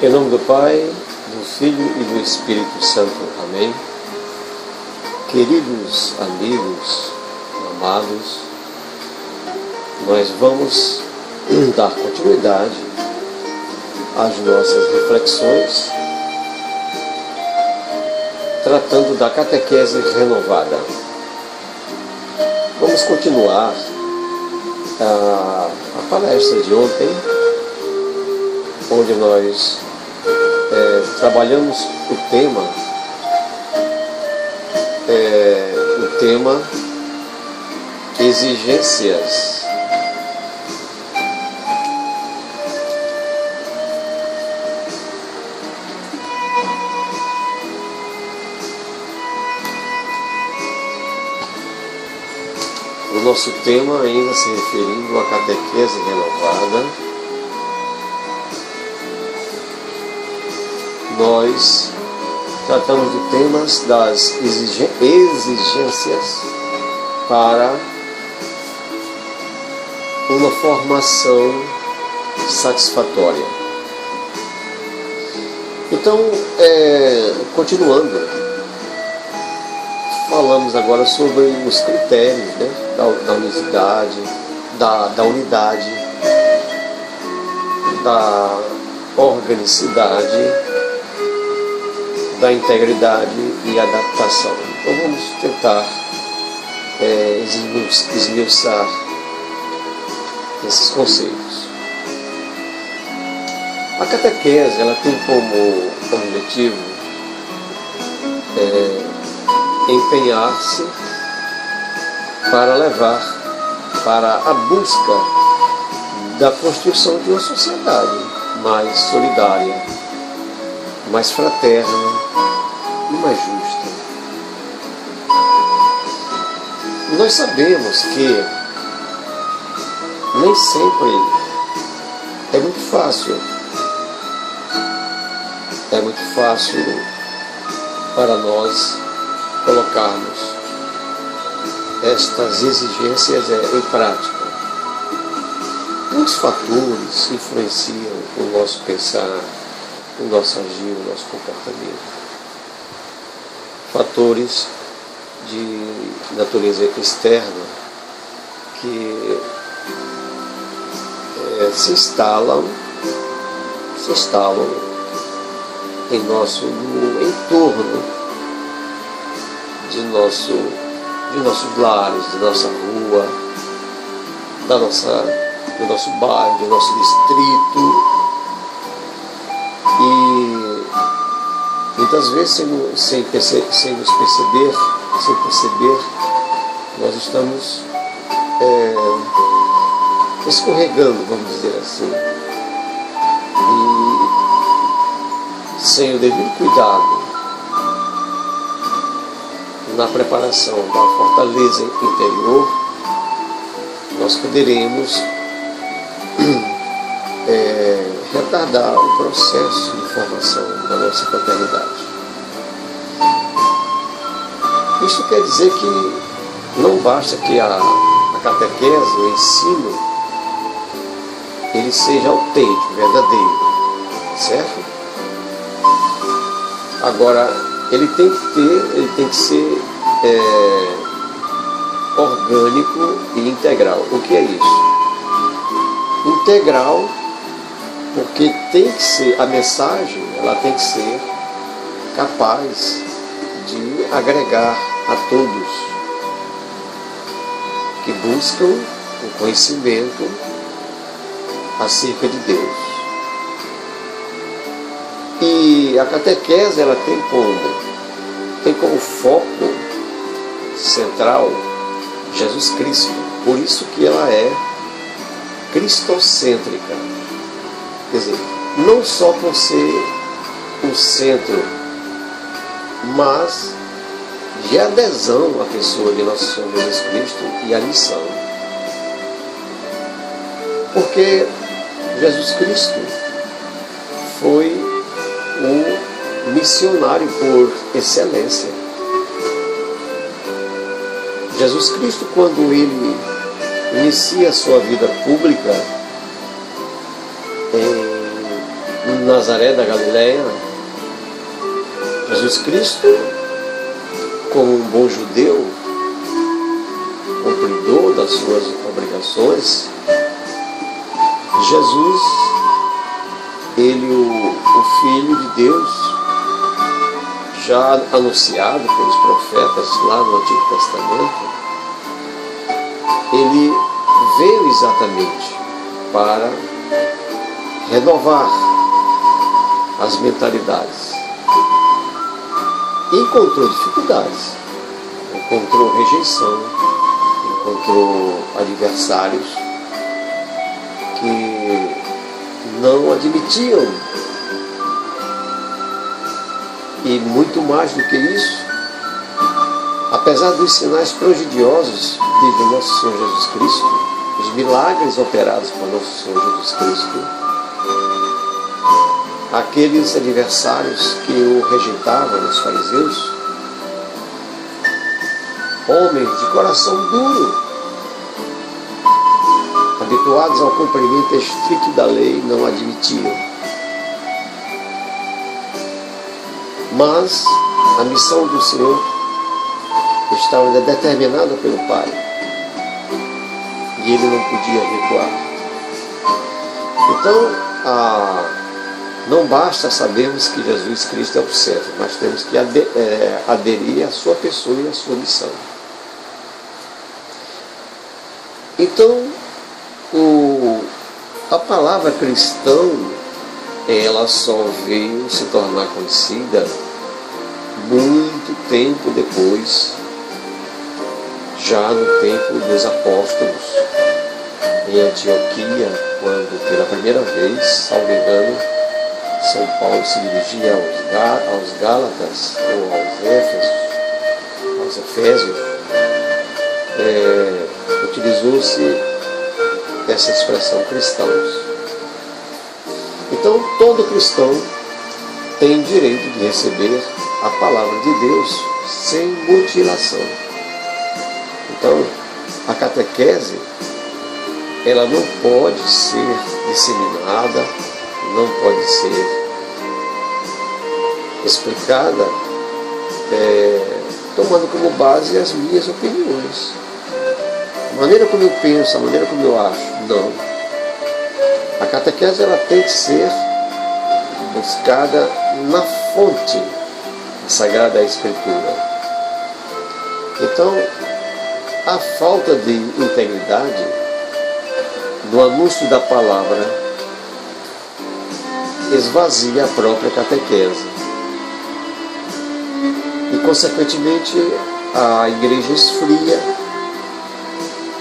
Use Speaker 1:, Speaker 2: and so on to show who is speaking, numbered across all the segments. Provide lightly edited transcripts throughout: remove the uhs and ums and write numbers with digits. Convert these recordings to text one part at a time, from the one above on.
Speaker 1: Em nome do Pai, do Filho e do Espírito Santo. Amém. Queridos amigos, amados, nós vamos dar continuidade às nossas reflexões, tratando da catequese renovada. Vamos continuar a palestra de ontem, onde nós trabalhamos o tema exigências. O nosso tema, ainda se referindo à catequese renovada, nós tratamos do tema das exigências para uma formação satisfatória. Então, continuando, falamos agora sobre os critérios, né, da unicidade, da unidade, da organicidade, da integridade e adaptação. Então vamos tentar esmiuçar esses conceitos. A catequese, ela tem como objetivo empenhar-se para levar para a busca da construção de uma sociedade mais solidária, mais fraterna e mais justa. Nós sabemos que nem sempre é muito fácil para nós colocarmos estas exigências em prática. Muitos fatores influenciam o nosso pensar, o nosso agir, o nosso comportamento. Fatores de natureza externa que se instalam no entorno de nossos lares, de nossa rua, do nosso bairro, do nosso distrito. E muitas vezes, sem nos perceber, nós estamos escorregando, vamos dizer assim, e sem o devido cuidado na preparação da fortaleza interior, nós poderemos retardar o processo de formação da nossa fraternidade. Isso quer dizer que não basta que a catequese, o ensino, ele seja autêntico, verdadeiro, certo? Agora, ele tem que ser orgânico e integral. O que é isso? Integral, porque a mensagem, ela tem que ser capaz de agregar a todos que buscam o conhecimento acerca de Deus. E a catequese, ela tem como foco central Jesus Cristo. Por isso que ela é cristocêntrica. Quer dizer, não só por ser o centro, mas de adesão à pessoa de Nosso Senhor Jesus Cristo e à missão. Porque Jesus Cristo foi um missionário por excelência. Jesus Cristo, quando ele inicia a sua vida pública em Nazaré da Galileia, Jesus Cristo, como um bom judeu, cumpridor das suas obrigações, Jesus, ele, o Filho de Deus, já anunciado pelos profetas lá no Antigo Testamento, ele veio exatamente para renovar as mentalidades. Encontrou dificuldades, encontrou rejeição, encontrou adversários que não admitiam. E muito mais do que isso, apesar dos sinais prodigiosos de nosso Senhor Jesus Cristo, os milagres operados por nosso Senhor Jesus Cristo, aqueles adversários que o rejeitavam, os fariseus, homens de coração duro, habituados ao cumprimento estrito da lei, não admitiam. Mas a missão do Senhor estava determinada pelo Pai, e ele não podia recuar. Então, não basta sabermos que Jesus Cristo é o certo, mas temos que aderir à sua pessoa e à sua missão. Então, a palavra cristão, ela só veio se tornar conhecida muito tempo depois, já no tempo dos apóstolos, em Antioquia, quando pela primeira vez, salvo engano, São Paulo se dirigia aos Gálatas, ou aos Efésios, utilizou-se essa expressão cristãos. Então, todo cristão tem direito de receber a palavra de Deus sem mutilação. Então, a catequese, ela não pode ser disseminada, não pode ser explicada tomando como base as minhas opiniões. A maneira como eu penso, a maneira como eu acho, não. A catequese, ela tem que ser buscada na fonte da Sagrada Escritura. Então, a falta de integridade no anúncio da palavra esvazia a própria catequese. E, consequentemente, a igreja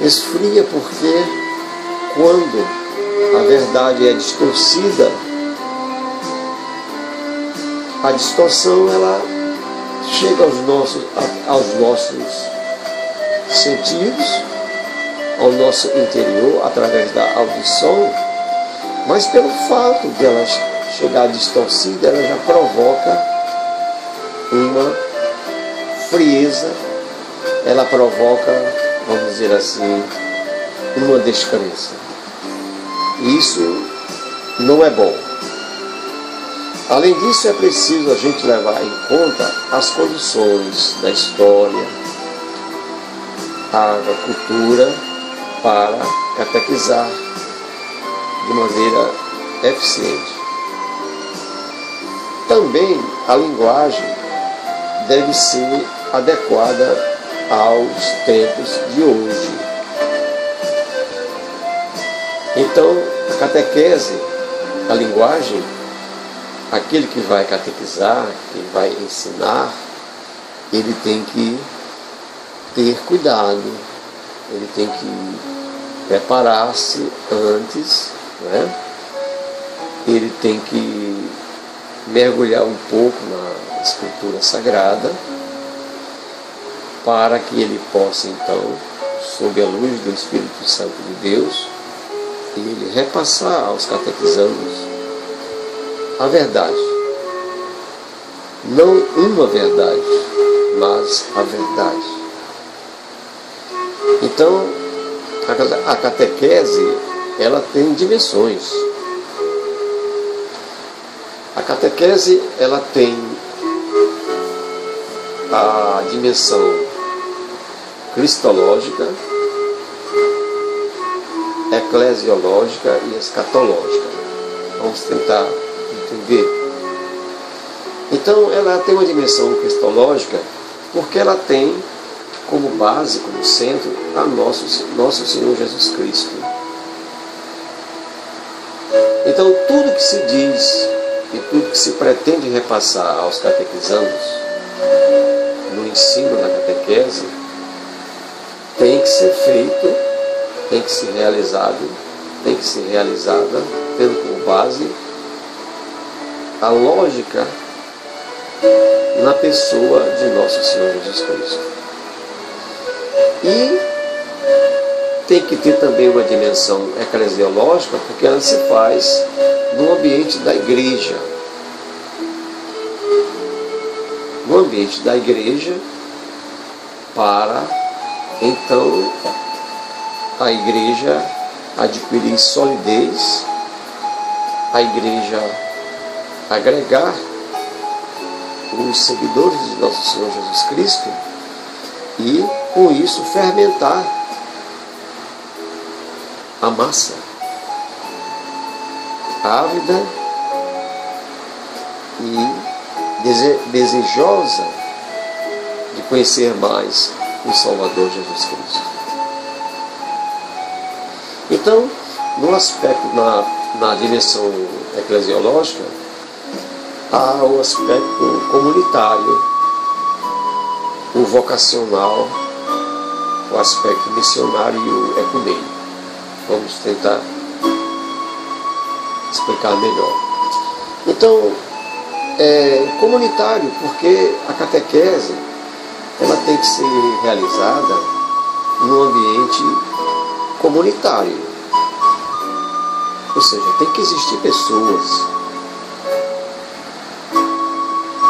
Speaker 1: esfria porque quando a verdade é distorcida, a distorção, ela chega aos nossos sentidos, ao nosso interior, através da audição, mas pelo fato de ela chegar distorcida, ela já provoca uma frieza, ela provoca, vamos dizer assim, uma descrença. E isso não é bom. Além disso, é preciso a gente levar em conta as condições da história, a cultura, para catequizar de maneira eficiente. Também a linguagem deve ser adequada aos tempos de hoje. Então, a catequese, a linguagem, aquele que vai catequizar, que vai ensinar, ele tem que ter cuidado, ele tem que preparar-se antes, né? Ele tem que mergulhar um pouco na Escritura Sagrada, para que ele possa, então, sob a luz do Espírito Santo de Deus, ele repassar aos catequizandos a verdade. Não uma verdade, mas a verdade. Então, a catequese, ela tem dimensões. catequese, ela tem a dimensão cristológica, eclesiológica e escatológica. Vamos tentar entender. Então, ela tem uma dimensão cristológica porque ela tem como base, como centro, a nosso Senhor Jesus Cristo. Então, tudo que se diz e tudo que se pretende repassar aos catequizandos no ensino da catequese tem que ser feito, tem que ser realizado, tem que ser realizada tendo como base a lógica na pessoa de nosso Senhor Jesus Cristo. E tem que ter também uma dimensão eclesiológica, porque ela se faz no ambiente da igreja. No ambiente da igreja, para então a igreja adquirir solidez, a igreja agregar os seguidores de nosso Senhor Jesus Cristo e, com isso, fermentar a massa ávida e desejosa de conhecer mais o Salvador Jesus Cristo. Então, no aspecto, na dimensão eclesiológica, há o aspecto comunitário, o vocacional, o aspecto missionário e o ecumênico. Vamos tentar explicar melhor. Então, comunitário, porque a catequese ela tem que ser realizada num ambiente comunitário. Ou seja, tem que existir pessoas,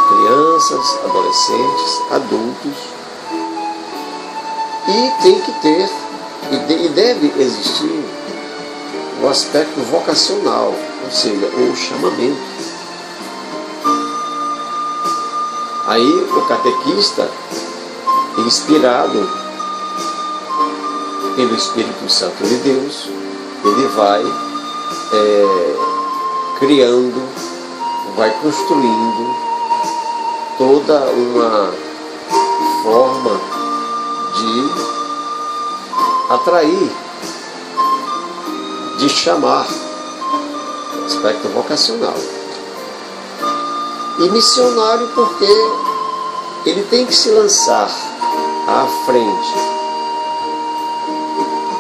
Speaker 1: crianças, adolescentes, adultos, e tem que ter, e deve existir o aspecto vocacional, ou seja, o chamamento. Aí o catequista, inspirado pelo Espírito Santo de Deus, ele vai criando, vai construindo toda uma forma de atrair, de chamar, aspecto vocacional. E missionário porque ele tem que se lançar à frente.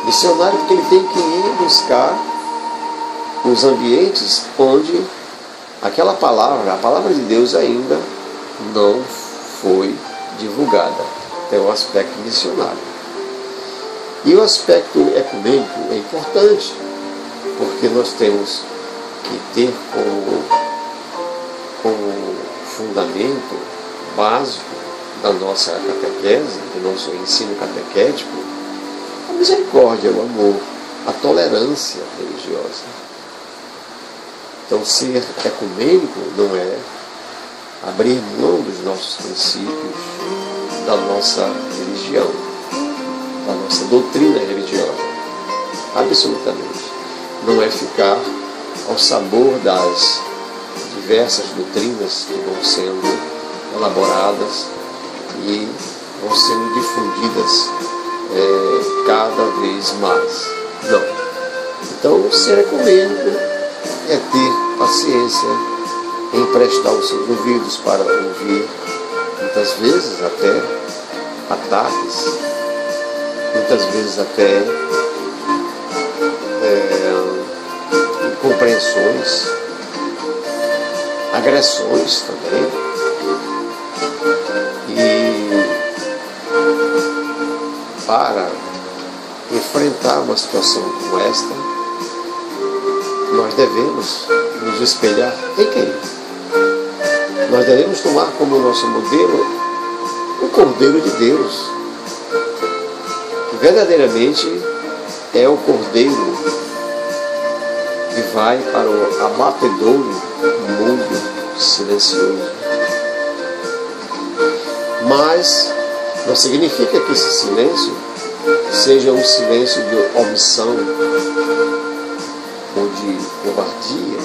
Speaker 1: Missionário porque ele tem que ir buscar os ambientes onde aquela palavra, a palavra de Deus ainda não foi divulgada. Tem o aspecto missionário. E o aspecto ecumênico é importante, porque nós temos que ter como fundamento básico da nossa catequese, do nosso ensino catequético, a misericórdia, o amor, a tolerância religiosa. Então, ser ecumênico não é abrir mão dos nossos princípios, da nossa religião, da nossa doutrina religiosa. Absolutamente. Não é ficar ao sabor das diversas doutrinas que vão sendo elaboradas e vão sendo difundidas cada vez mais. Não. Então, ser ecumênico é ter paciência em prestar os seus ouvidos para ouvir, muitas vezes até ataques, muitas vezes até incompreensões, agressões também. E para enfrentar uma situação como esta, nós devemos nos espelhar em quem? Nós devemos tomar como nosso modelo o Cordeiro de Deus. Verdadeiramente é o Cordeiro que vai para o abatedouro mundo silencioso. Mas não significa que esse silêncio seja um silêncio de omissão ou de covardia,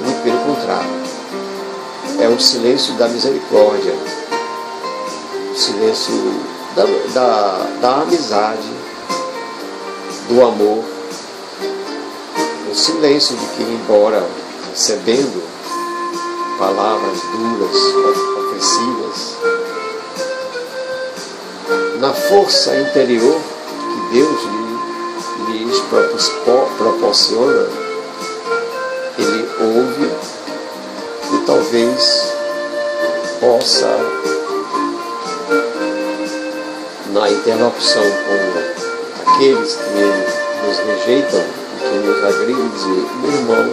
Speaker 1: muito pelo contrário. É um silêncio da misericórdia, o silêncio da amizade, do amor, o silêncio de que, embora recebendo palavras duras, ofensivas, na força interior que Deus lhes proporciona, ele ouve e talvez possa, na interlocução com aqueles que nos rejeitam e que nos agridem, dizer: meu irmão,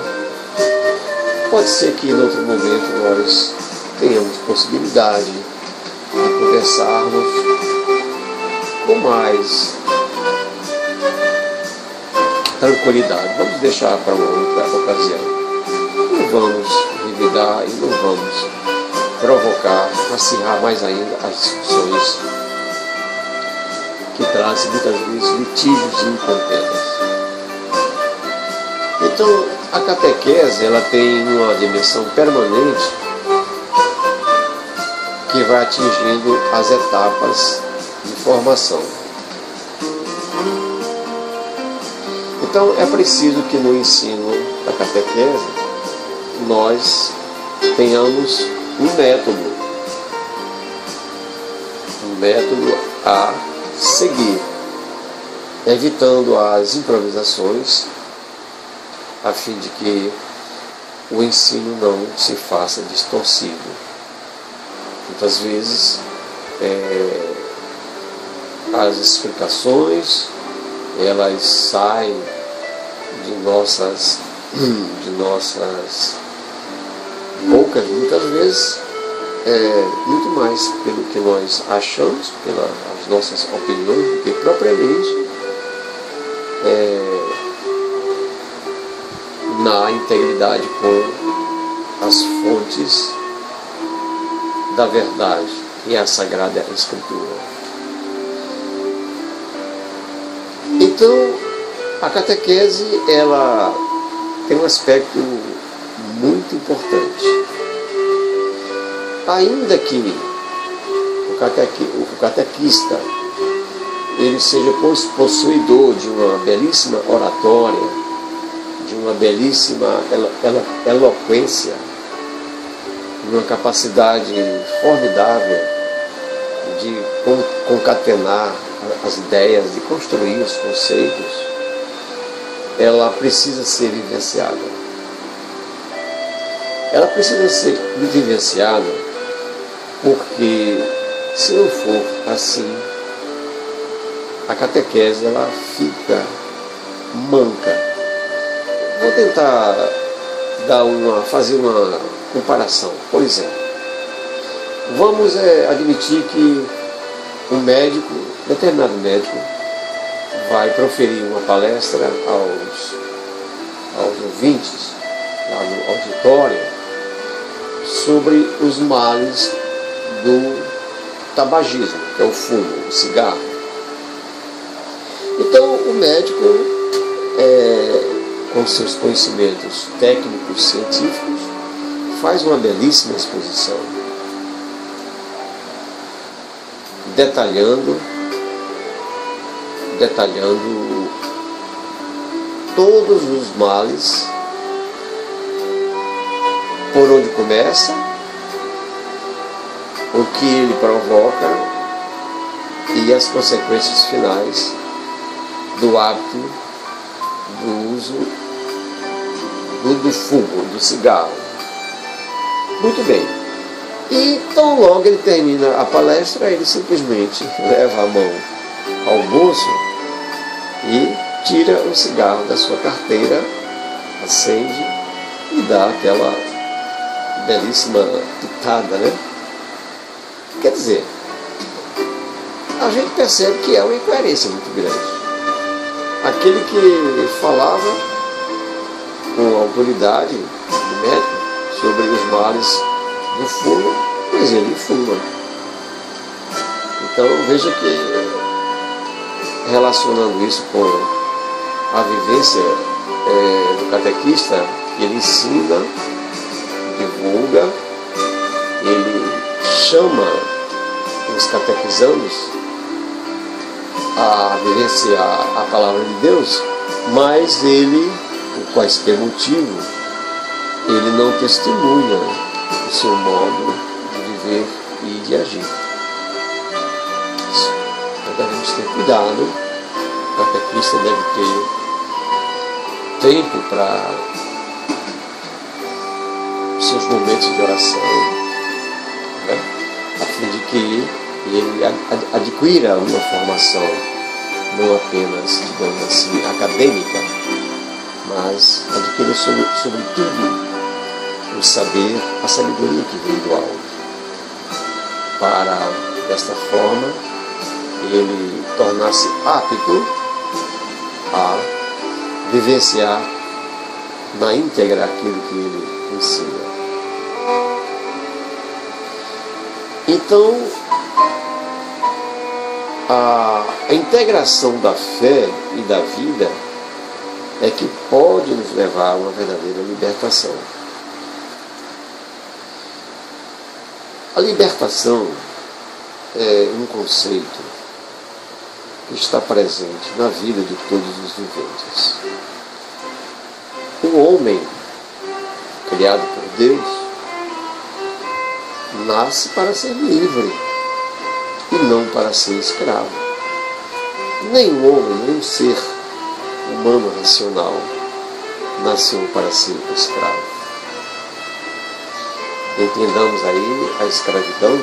Speaker 1: pode ser que em outro momento nós tenhamos possibilidade de conversarmos com mais tranquilidade. Vamos deixar para uma outra ocasião. Não vamos revidar e não vamos provocar, acirrar mais ainda as discussões que trazem muitas vezes litígios e contendas. Então, a catequese ela tem uma dimensão permanente que vai atingindo as etapas de formação. Então é preciso que no ensino da catequese nós tenhamos um método a seguir, evitando as improvisações, a fim de que o ensino não se faça distorcido. Muitas vezes as explicações elas saem de nossas bocas, muitas vezes muito mais pelo que nós achamos, pelas nossas opiniões, do que propriamente na integridade com as fontes da verdade e a Sagrada Escritura. Então, a catequese ela tem um aspecto muito importante. Ainda que o catequista ele seja possuidor de uma belíssima oratória, de uma belíssima eloquência, de uma capacidade formidável de concatenar as ideias, de construir os conceitos, ela precisa ser vivenciada. Ela precisa ser vivenciada porque, se não for assim, a catequese ela fica manca. Vou tentar fazer uma comparação. Por exemplo, vamos admitir que um determinado médico, vai proferir uma palestra aos ouvintes, lá no auditório, sobre os males do tabagismo, que é o fumo, o cigarro. Então, o médico, com seus conhecimentos técnicos, científicos, faz uma belíssima exposição, detalhando todos os males, por onde começa, o que ele provoca e as consequências finais do hábito do uso do fumo, do cigarro. Muito bem. E tão logo ele termina a palestra, ele simplesmente leva a mão ao bolso e tira o cigarro da sua carteira, acende e dá aquela belíssima pitada, né? Quer dizer, a gente percebe que é uma incoerência muito grande. Aquele que falava com autoridade, o médico, sobre os males do fumo, mas ele fuma. Então veja que, relacionando isso com a vivência do catequista, ele ensina, divulga, ele chama os catequizandos a vivenciar a palavra de Deus, mas ele, por quaisquer motivo, ele não testemunha o seu modo de viver e de agir. Então devemos ter cuidado. O catequista deve ter tempo para seus momentos de oração, né? A fim de que ele adquira uma formação não apenas, digamos assim, acadêmica, mas adquira sobretudo o saber, a sabedoria que vem do alto, para, desta forma, ele tornar-se apto a vivenciar na íntegra aquilo que ele ensina. Então, a integração da fé e da vida é que pode nos levar a uma verdadeira libertação. A libertação é um conceito que está presente na vida de todos os viventes. O homem, criado por Deus, nasce para ser livre e não para ser escravo. Nenhum homem, nenhum ser humano racional nasceu para ser escravo. Entendamos aí a escravidão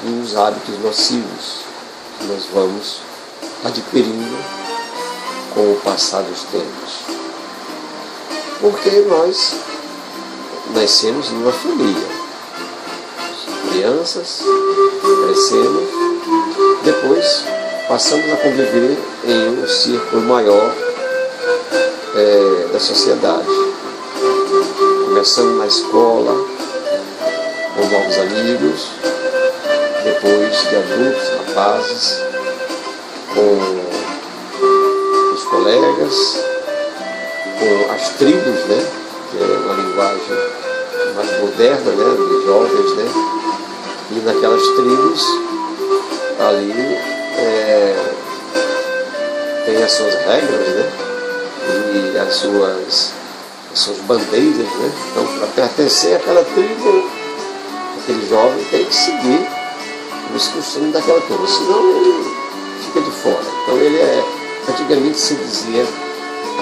Speaker 1: dos hábitos nocivos que nós vamos adquirindo com o passar dos tempos. Porque nós nascemos numa família. Crianças, crescemos, depois passamos a conviver em um círculo maior da sociedade. Começamos na escola, com novos amigos, depois de adultos, rapazes, com os colegas, com as tribos, né? Que é uma linguagem mais moderna, né? De jovens, né? E naquelas tribos, ali tem as suas regras, né? E as suas bandeiras, né? Então, para pertencer àquela tribo, aquele jovem tem que seguir os costumes daquela turma, senão ele fica de fora. Então antigamente se dizia,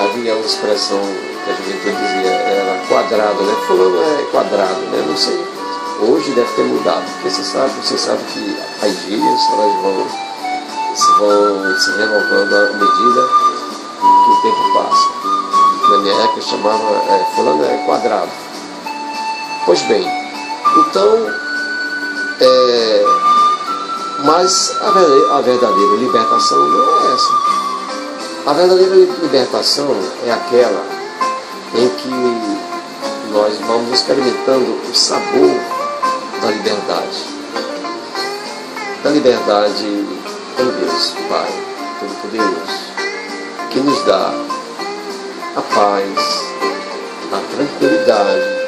Speaker 1: havia uma expressão que a juventude dizia, era quadrado, né? Fulano é quadrado, né? Não sei, hoje deve ter mudado, porque você sabe que as gírias, elas vão se renovando à medida que o tempo passa. Na minha época chamava fulano é quadrado. Pois bem, então, mas a verdadeira libertação não é essa. A verdadeira libertação é aquela em que nós vamos experimentando o sabor da liberdade. Da liberdade em Deus, Pai Todo-Poderoso, que nos dá a paz, a tranquilidade.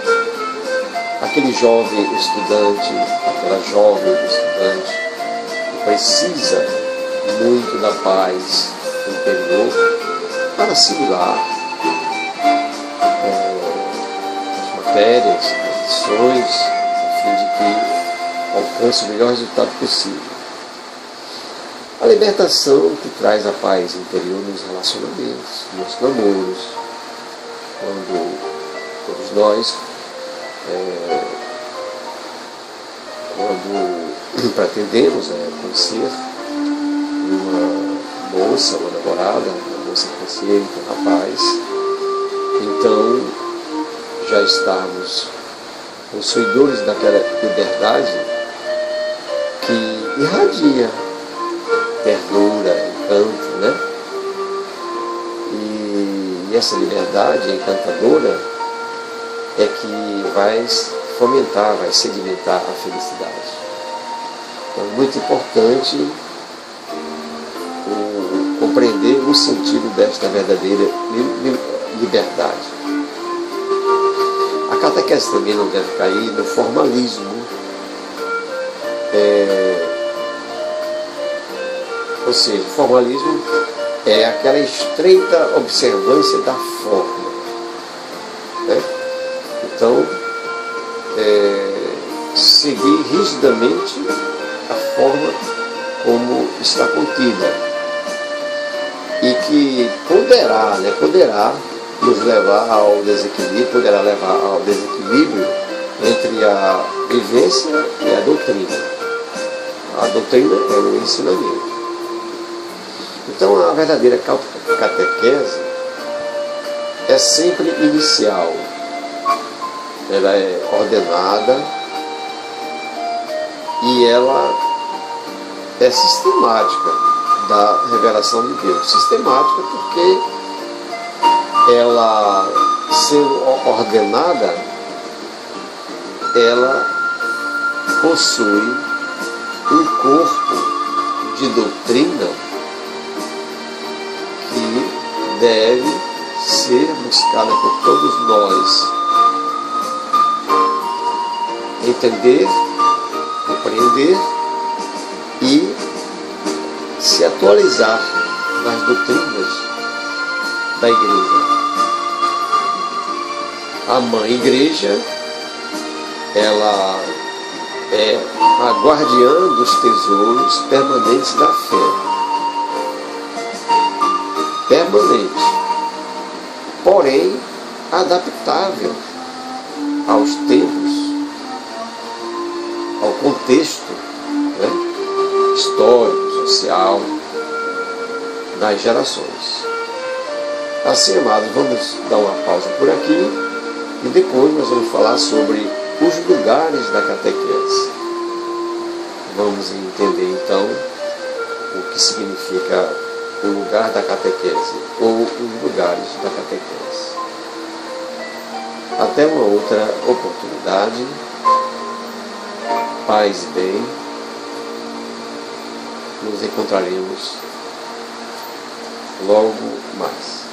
Speaker 1: Aquele jovem estudante, aquela jovem estudante que precisa muito da paz interior para assimilar as matérias, as lições, a fim de que alcance o melhor resultado possível. A libertação que traz a paz interior nos relacionamentos, nos namoros, quando todos nós, quando pretendemos conhecer uma moça, uma namorada, uma moça consciente, um rapaz, então já estamos possuidores daquela liberdade que irradia ternura, encanto, né? E E essa liberdade encantadora é que vai fomentar, vai sedimentar a felicidade. Então é muito importante compreender o sentido desta verdadeira liberdade. A catequese também não deve cair no formalismo, ou seja, o formalismo é aquela estreita observância da forma, né? Então, seguir rigidamente a forma como está contida, e que poderá nos levar ao desequilíbrio, poderá levar ao desequilíbrio entre a vivência e a doutrina. A doutrina é o ensinamento. Então a verdadeira catequese é sempre inicial. Ela é ordenada e ela é sistemática da revelação de Deus. Sistemática porque ela, sendo ordenada, ela possui um corpo de doutrina que deve ser buscada por todos nós. Entender, compreender e se atualizar nas doutrinas da igreja. A mãe igreja, ela é a guardiã dos tesouros permanentes da fé. Permanente, porém adaptável aos tempos, ao contexto, né, histórico, social, das gerações. Assim, amados, vamos dar uma pausa por aqui e depois nós vamos falar sobre os lugares da catequese. Vamos entender então o que significa o lugar da catequese ou os lugares da catequese. Até uma outra oportunidade. Paz e bem. Nos encontraremos logo mais.